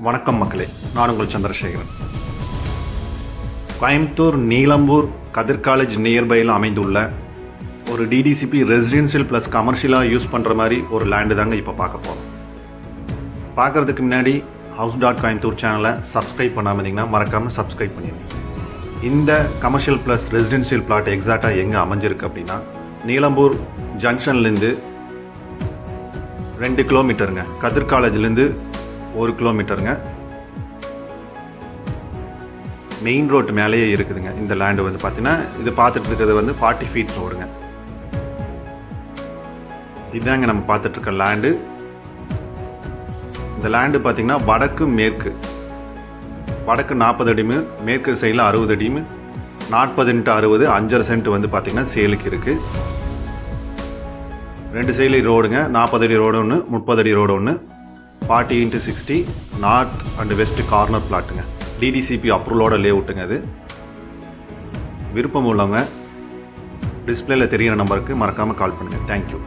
வணக்கம் மக்களே, நான் உங்கள் சந்திரசேகரன். கோயம்புத்தூர் நீலம்பூர் கதிர் காலேஜ் நியர்பையில் அமைந்துள்ள ஒரு டிடிசிபி ரெசிடென்ஷியல் ப்ளஸ் கமர்ஷியலாக யூஸ் பண்ணுற மாதிரி ஒரு லேண்டு தாங்க இப்போ பார்க்க போகிறோம். பார்க்குறதுக்கு முன்னாடி house.coimbatore சேனலை சப்ஸ்கிரைப் பண்ணாமல் இருந்தீங்கன்னா மறக்காமல் சப்ஸ்கிரைப் பண்ணிடுங்க. இந்த கமர்ஷியல் ப்ளஸ் ரெசிடென்ஷியல் பிளாட் எக்ஸாக்டாக எங்கே அமைஞ்சிருக்கு அப்படின்னா, நீலம்பூர் ஜங்ஷன்லேருந்து 2 கிலோமீட்டருங்க, கதிர் காலேஜ்லேருந்து 1 கிலோமீட்டருங்க, மெயின் ரோட்டு மேலேயே இருக்குதுங்க. இந்த லேண்டு வந்து பார்த்தீங்கன்னா, இது பார்த்துட்டு இருக்கிறது வந்து 40 ஃபீட் ரோடுங்க. இதுதாங்க நம்ம பார்த்துட்டு இருக்க லேண்டு. இந்த லேண்டு பார்த்தீங்கன்னா வடக்கு 40 அடிமு, மேற்கு சைடில் 60 அடிமு, 40x60 5.5 சென்ட் வந்து பார்த்தீங்கன்னா சேலுக்கு இருக்குது. 2 சைடு ரோடுங்க, 40 அடி ரோடு ஒன்று, 30 அடி ரோடு ஒன்று, 40x60 north and west corner பிளாட்டுங்க. டிடிசிபி அப்ரூவலோட லேஅவுட்டுங்க. அது விருப்பம் உள்ளவங்க டிஸ்பிளேல தெரிகிற நம்பருக்கு மறக்காமல் கால் பண்ணுங்கள். தேங்க்யூ.